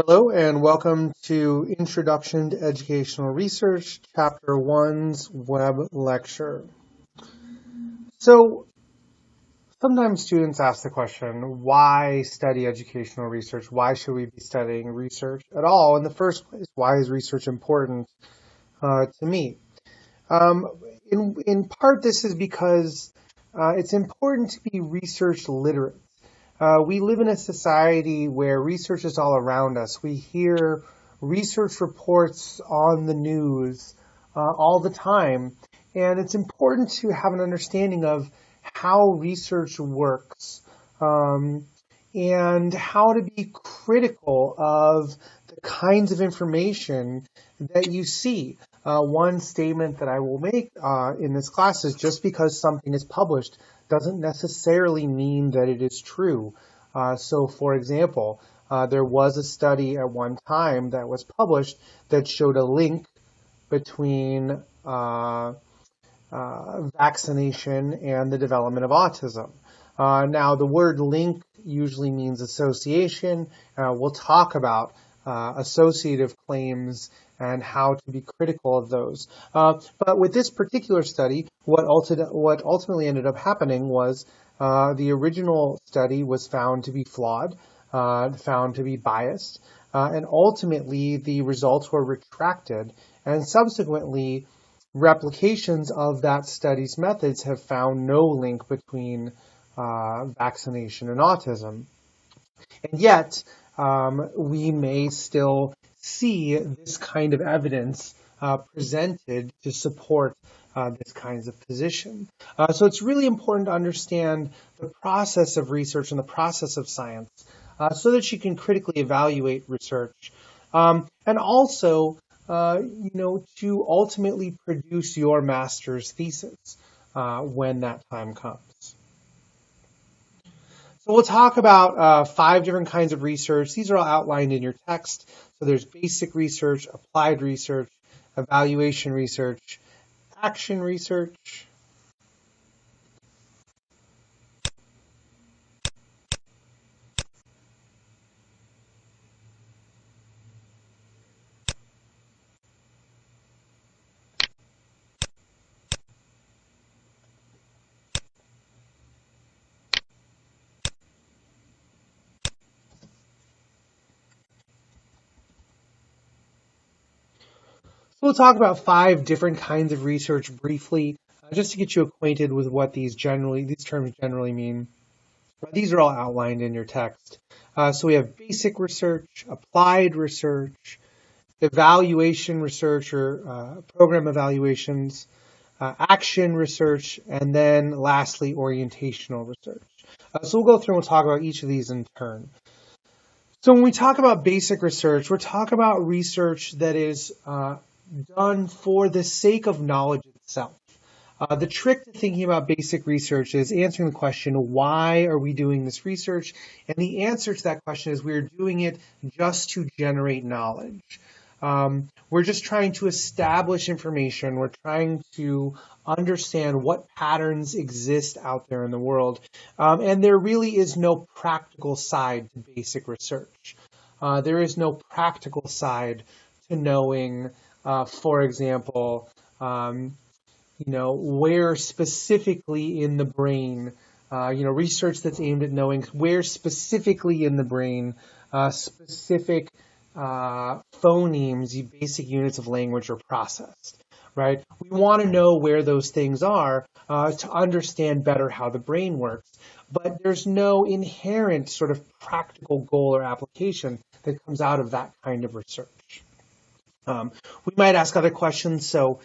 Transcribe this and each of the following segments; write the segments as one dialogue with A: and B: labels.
A: Hello and welcome to Introduction to Educational Research, Chapter 1's web lecture. So sometimes students ask the question, why study educational research? Why should we be studying research at all in the first place? Why is research important to me? Um, in part, this is because it's important to be research literate. We live in a society where research is all around us. We hear research reports on the news all the time, and it's important to have an understanding of how research works and how to be critical of the kinds of information that you see. One statement that I will make in this class is just because something is published doesn't necessarily mean that it is true. So, for example, there was a study at one time that was published that showed a link between vaccination and the development of autism. Now, the word link usually means association. We'll talk about associative claims and how to be critical of those. But with this particular study, what ultimately ended up happening was the original study was found to be flawed, found to be biased, and ultimately the results were retracted, and subsequently replications of that study's methods have found no link between vaccination and autism. And yet, we may still see this kind of evidence presented to support this kinds of position. So it's really important to understand the process of research and the process of science so that you can critically evaluate research. And also, to ultimately produce your master's thesis when that time comes. So we'll talk about 5 different kinds of research. These are all outlined in your text. So there's basic research, applied research, evaluation research, action research. So we'll talk about 5 different kinds of research briefly, just to get you acquainted with what these terms generally mean. These are all outlined in your text. So we have basic research, applied research, evaluation research or program evaluations, action research, and then lastly, orientational research. So we'll go through and we'll talk about each of these in turn. So when we talk about basic research, we're talking about research that is done for the sake of knowledge itself. The trick to thinking about basic research is answering the question, why are we doing this research? And the answer to that question is we're doing it just to generate knowledge. We're just trying to establish information. We're trying to understand what patterns exist out there in the world. And there really is no practical side to basic research. There is no practical side to knowing, for example, where specifically in the brain, research that's aimed at knowing where specifically in the brain specific phonemes, basic units of language, are processed, right? We want to know where those things are to understand better how the brain works. But there's no inherent sort of practical goal or application that comes out of that kind of research. We might ask other questions. So,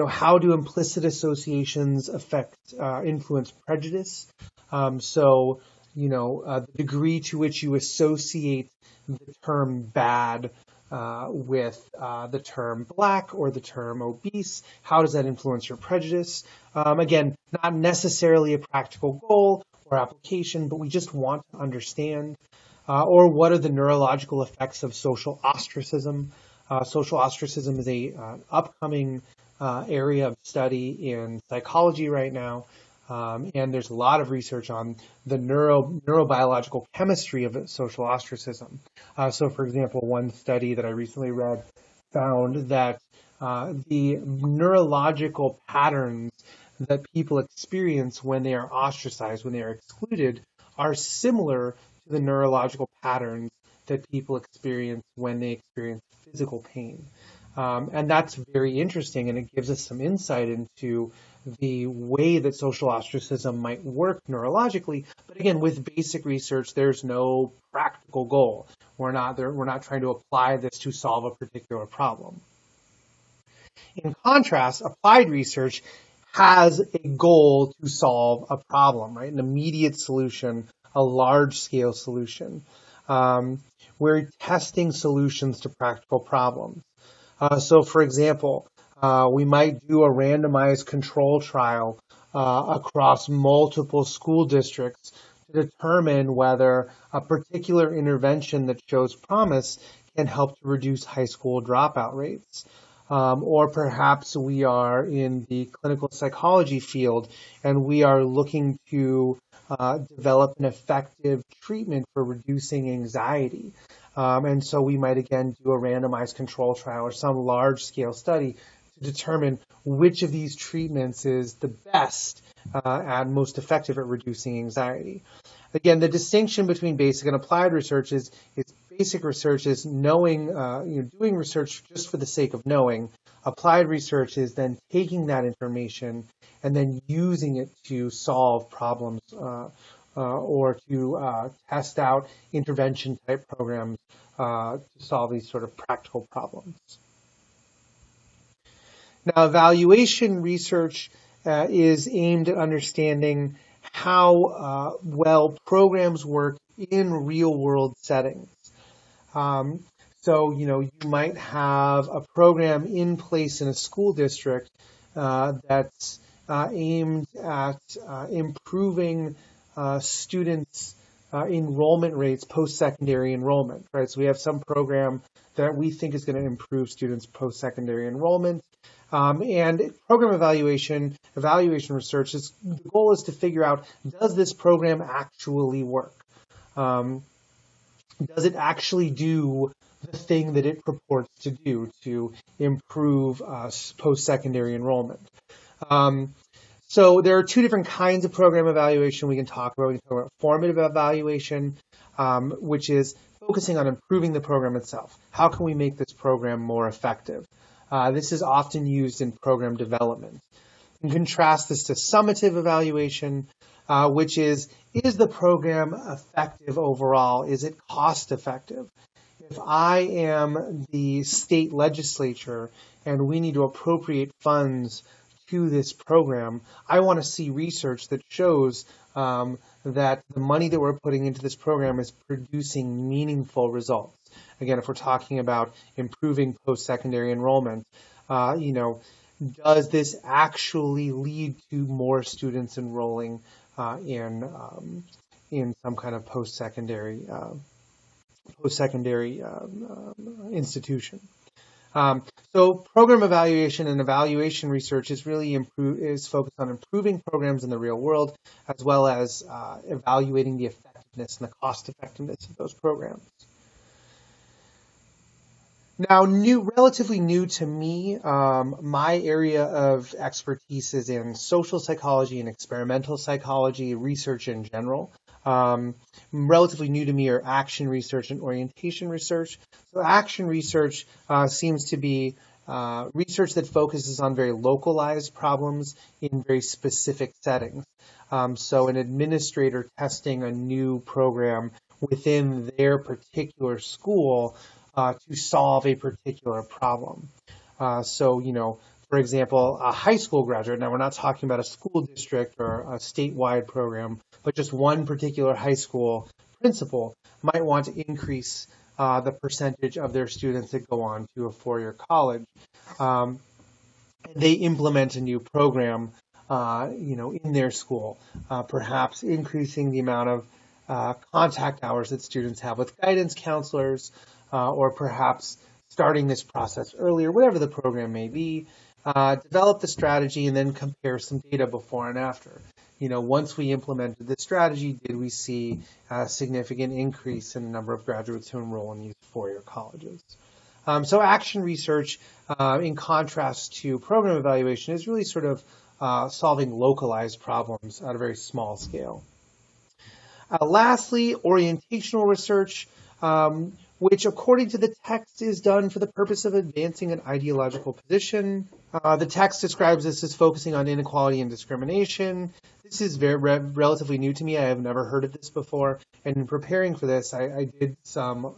A: how do implicit associations influence prejudice? The degree to which you associate the term bad with the term black or the term obese, how does that influence your prejudice? Again, not necessarily a practical goal or application, but we just want to understand. Or what are the neurological effects of social ostracism? Social ostracism is a upcoming area of study in psychology right now. And there's a lot of research on the neurobiological chemistry of social ostracism. So, for example, one study that I recently read found that the neurological patterns that people experience when they are ostracized, when they are excluded, are similar to the neurological patterns that people experience when they experience physical pain. And that's very interesting, and it gives us some insight into the way that social ostracism might work neurologically. But again, with basic research, there's no practical goal. We're not trying to apply this to solve a particular problem. In contrast, applied research has a goal to solve a problem, right? An immediate solution, a large-scale solution. We're testing solutions to practical problems. So, for example, we might do a randomized control trial across multiple school districts to determine whether a particular intervention that shows promise can help to reduce high school dropout rates. Or perhaps we are in the clinical psychology field and we are looking to develop an effective treatment for reducing anxiety. And so we might again do a randomized control trial or some large scale study to determine which of these treatments is the best and most effective at reducing anxiety. Again, the distinction between basic and applied research is basic research is knowing, doing research just for the sake of knowing. Applied research is then taking that information and then using it to solve problems or to test out intervention type programs to solve these sort of practical problems. Now, evaluation research is aimed at understanding how well programs work in real world settings. So, you might have a program in place in a school district that's aimed at improving students' enrollment rates, post-secondary enrollment, right? So we have some program that we think is going to improve students' post-secondary enrollment. And program evaluation research, the goal is to figure out, does this program actually work? Does it actually do the thing that it purports to do to improve post-secondary enrollment? So there are two different kinds of program evaluation we can talk about. We can talk about formative evaluation, which is focusing on improving the program itself. How can we make this program more effective? This is often used in program development. You can contrast this to summative evaluation, which is the program effective overall? Is it cost effective? If I am the state legislature and we need to appropriate funds to this program, I want to see research that shows that the money that we're putting into this program is producing meaningful results. Again, if we're talking about improving post-secondary enrollment, does this actually lead to more students enrolling in some kind of post-secondary institution? So program evaluation and evaluation research is really focused on improving programs in the real world, as well as evaluating the effectiveness and the cost effectiveness of those programs. Now, relatively new to me, my area of expertise is in social psychology and experimental psychology, research in general. Relatively new to me are action research and orientation research. So action research seems to be research that focuses on very localized problems in very specific settings. So an administrator testing a new program within their particular school to solve a particular problem. For example, a high school graduate, now we're not talking about a school district or a statewide program, but just one particular high school principal might want to increase the percentage of their students that go on to a four-year college. They implement a new program, in their school, perhaps increasing the amount of contact hours that students have with guidance counselors, or perhaps starting this process earlier, whatever the program may be. Develop the strategy and then compare some data before and after. once we implemented this strategy, did we see a significant increase in the number of graduates who enroll in these four-year colleges? So action research, in contrast to program evaluation, is really sort of solving localized problems at a very small scale. Lastly, orientational research, which according to the text is done for the purpose of advancing an ideological position. The text describes this as focusing on inequality and discrimination. This is relatively new to me. I have never heard of this before. And in preparing for this, I did some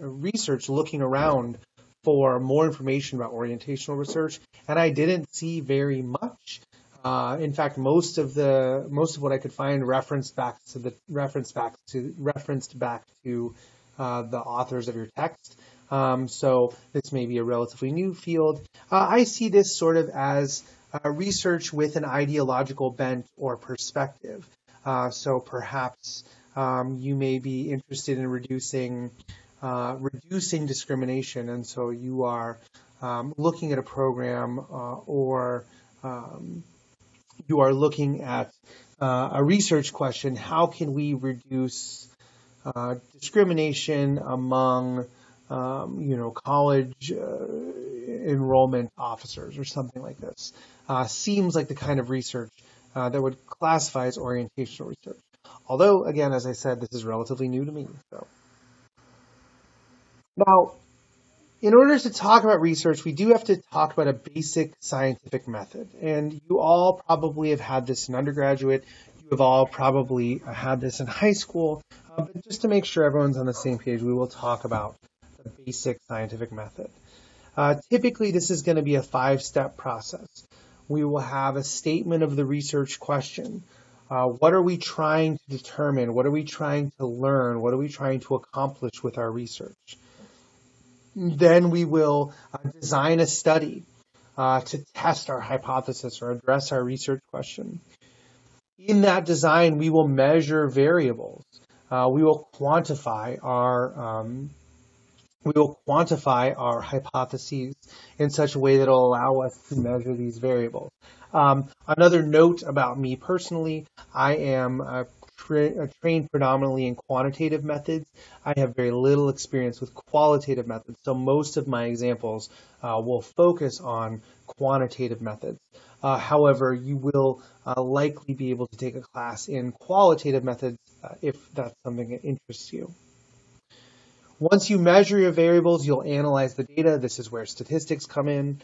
A: research looking around for more information about orientational research, and I didn't see very much. In fact, most of what I could find referenced back to the authors of your text. So this may be a relatively new field. I see this sort of as research with an ideological bent or perspective. So perhaps you may be interested in reducing discrimination, and so you are looking at a program or you are looking at a research question: how can we reduce discrimination among college enrollment officers or something like this? Seems like the kind of research that would classify as orientational research. Although, again, as I said, this is relatively new to me. So now, in order to talk about research, we do have to talk about a basic scientific method. And you all probably have had this in undergraduate. You have all probably had this in high school. But just to make sure everyone's on the same page, we will talk about the basic scientific method. Typically, this is going to be a 5-step process. We will have a statement of the research question. What are we trying to determine? What are we trying to learn? What are we trying to accomplish with our research? Then we will design a study to test our hypothesis or address our research question. In that design, we will measure variables. We will quantify our hypotheses in such a way that will allow us to measure these variables. Another note about me personally: I am trained predominantly in quantitative methods. I have very little experience with qualitative methods, so most of my examples will focus on quantitative methods. However, you will likely be able to take a class in qualitative methods if that's something that interests you. Once you measure your variables, you'll analyze the data. This is where statistics come in.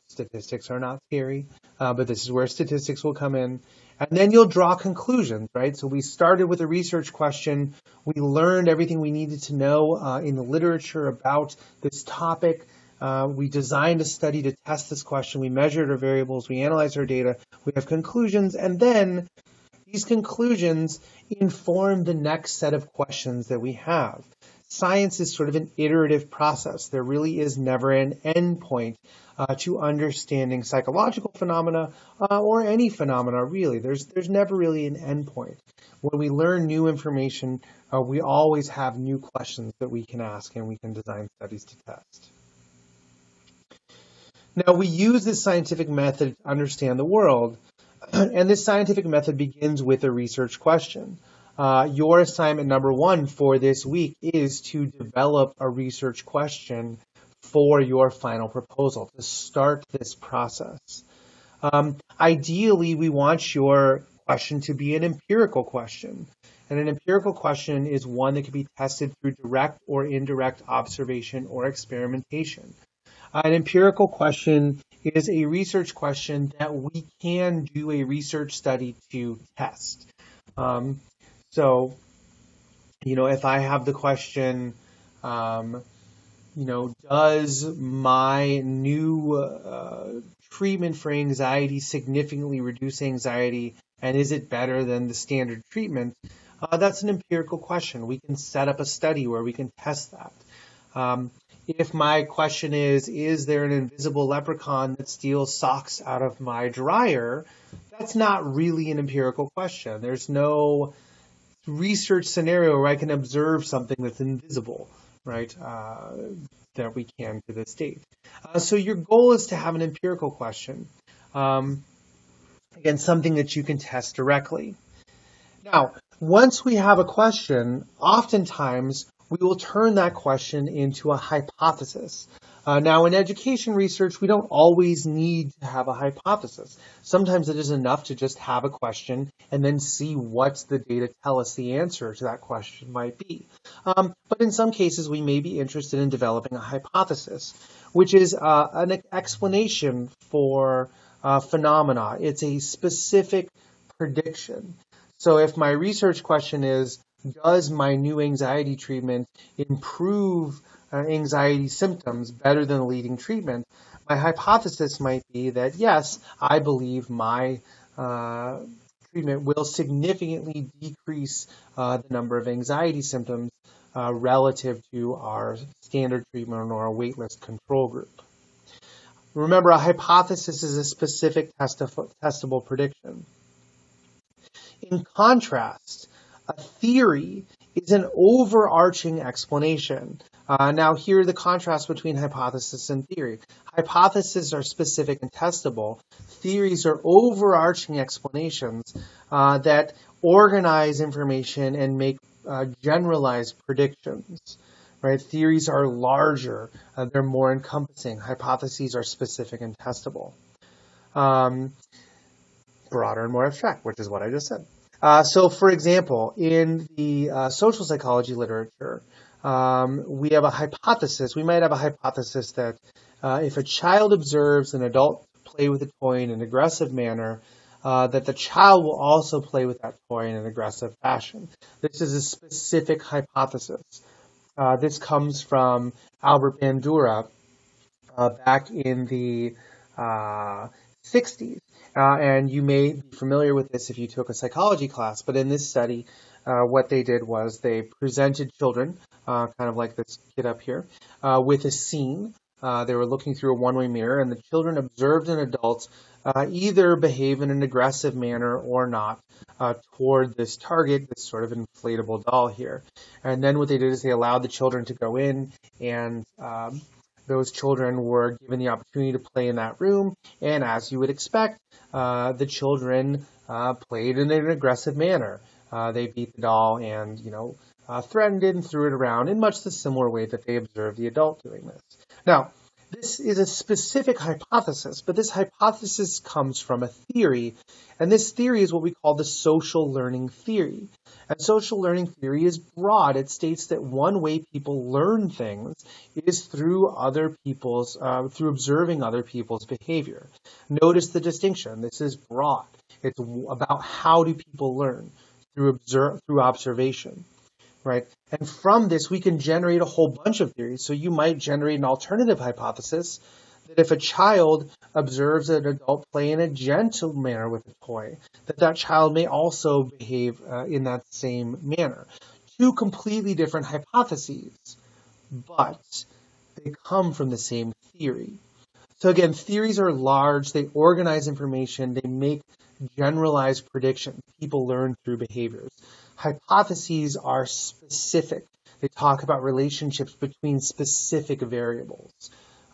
A: Statistics are not scary, but this is where statistics will come in. And then you'll draw conclusions, right? So we started with a research question. We learned everything we needed to know in the literature about this topic. We designed a study to test this question. We measured our variables. We analyzed our data. We have conclusions. And then these conclusions inform the next set of questions that we have. Science is sort of an iterative process. There really is never an end point to understanding psychological phenomena or any phenomena, really. There's never really an end point. When we learn new information, we always have new questions that we can ask and we can design studies to test. Now, we use this scientific method to understand the world, and this scientific method begins with a research question. Your assignment number 1 for this week is to develop a research question for your final proposal, to start this process. Ideally, we want your question to be an empirical question. And an empirical question is one that can be tested through direct or indirect observation or experimentation. An empirical question is a research question that we can do a research study to test. So, if I have the question, does my new treatment for anxiety significantly reduce anxiety, and is it better than the standard treatment? That's an empirical question. We can set up a study where we can test that. If my question is there an invisible leprechaun that steals socks out of my dryer? That's not really an empirical question. There's no research scenario where I can observe something that's invisible, right, that we can to this date. So your goal is to have an empirical question. Again, something that you can test directly. Now, once we have a question, oftentimes we will turn that question into a hypothesis. Now, in education research, we don't always need to have a hypothesis. Sometimes it is enough to just have a question and then see what the data tell us the answer to that question might be. But in some cases, we may be interested in developing a hypothesis, which is an explanation for phenomena. It's a specific prediction. So if my research question is, does my new anxiety treatment improve anxiety symptoms better than the leading treatment? My hypothesis might be that, yes, I believe my treatment will significantly decrease the number of anxiety symptoms relative to our standard treatment or a waitlist control group. Remember, a hypothesis is a specific testable prediction. In contrast, a theory is an overarching explanation. Now, here the contrast between hypothesis and theory. Hypotheses are specific and testable. Theories are overarching explanations that organize information and make generalized predictions. Right? Theories are larger. They're more encompassing. Hypotheses are specific and testable. Broader and more abstract, which is what I just said. So, for example, in the social psychology literature, we have a hypothesis. We might have a hypothesis that if a child observes an adult play with a toy in an aggressive manner, that the child will also play with that toy in an aggressive fashion. This is a specific hypothesis. This comes from Albert Bandura back in the 60s. And you may be familiar with this if you took a psychology class, but in this study, what they did was they presented children, kind of like this kid up here, with a scene. They were looking through a one-way mirror, and the children observed an adult either behave in an aggressive manner or not toward this target, this sort of inflatable doll here. And then what they did is they allowed the children to go in, and those children were given the opportunity to play in that room, and as you would expect, the children played in an aggressive manner. They beat the doll and, threatened it and threw it around in much the similar way that they observed the adult doing this. Now, this is a specific hypothesis, but this hypothesis comes from a theory, and this theory is what we call the social learning theory. And social learning theory is broad. It states that one way people learn things is through through observing other people's behavior. Notice the distinction. This is broad. It's about how do people learn through observation. Right? And from this, we can generate a whole bunch of theories. So you might generate an alternative hypothesis that if a child observes an adult play in a gentle manner with a toy, that child may also behave in that same manner. Two completely different hypotheses, but they come from the same theory. So again, theories are large. They organize information. They make generalized predictions. People learn through behaviors. Hypotheses are specific. They talk about relationships between specific variables.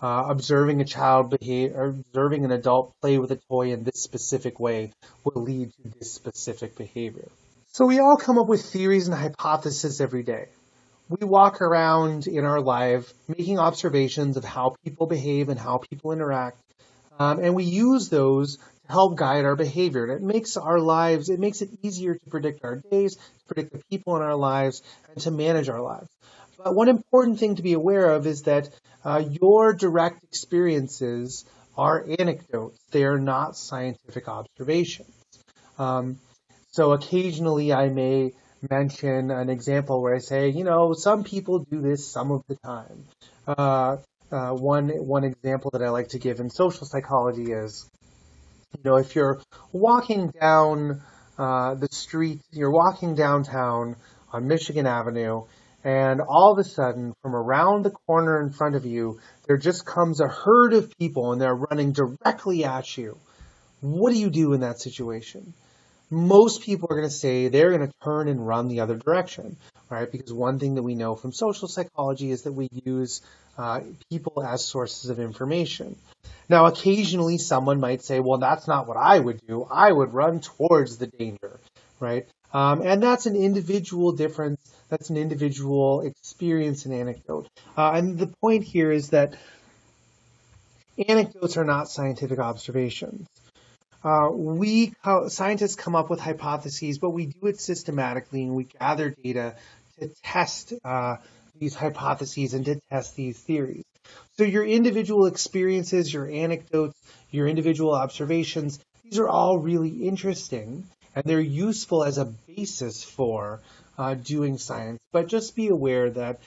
A: Observing observing an adult play with a toy in this specific way will lead to this specific behavior. So we all come up with theories and hypotheses every day. We walk around in our life making observations of how people behave and how people interact, and we use those to help guide our behavior. And it makes it easier to predict our days, to predict the people in our lives, and to manage our lives. But one important thing to be aware of is that your direct experiences are anecdotes. They are not scientific observations. So occasionally I may mention an example where I say, some people do this some of the time. One example that I like to give in social psychology is, if you're walking down the street, you're walking downtown on Michigan Avenue, and all of a sudden, from around the corner in front of you, there just comes a herd of people, and they're running directly at you. What do you do in that situation? Most people are going to say they're going to turn and run the other direction, right? Because one thing that we know from social psychology is that we use people as sources of information. Now, occasionally someone might say, well, that's not what I would do. I would run towards the danger, right? And that's an individual difference. That's an individual experience and anecdote. And the point here is that anecdotes are not scientific observations. Scientists come up with hypotheses, but we do it systematically, and we gather data to test these hypotheses and to test these theories. So your individual experiences, your anecdotes, your individual observations, these are all really interesting, and they're useful as a basis for doing science. But just be aware that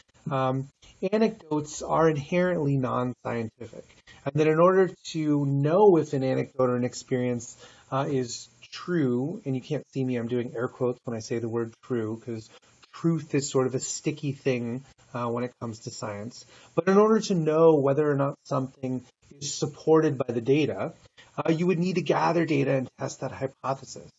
A: anecdotes are inherently non-scientific, and that in order to know if an anecdote or an experience is true, and you can't see me, I'm doing air quotes when I say the word true, because truth is sort of a sticky thing when it comes to science. But in order to know whether or not something is supported by the data, you would need to gather data and test that hypothesis.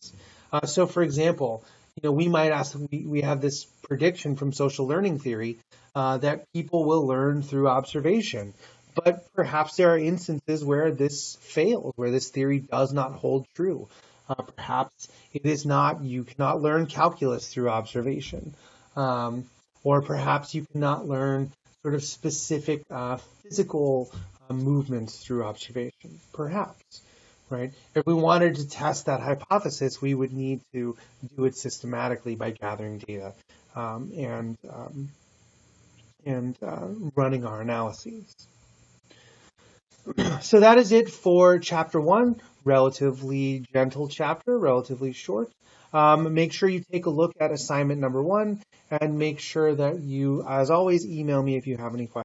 A: So for example, we might ask, we have this prediction from social learning theory that people will learn through observation. But perhaps there are instances where this fails, where this theory does not hold true. Perhaps it is not, you cannot learn calculus through observation. Or perhaps you cannot learn sort of specific physical movements through observation. Perhaps, right? If we wanted to test that hypothesis, we would need to do it systematically by gathering data and running our analyses. So that is it for Chapter 1, relatively gentle chapter, relatively short. Make sure you take a look at assignment number 1, and make sure that you, as always, email me if you have any questions.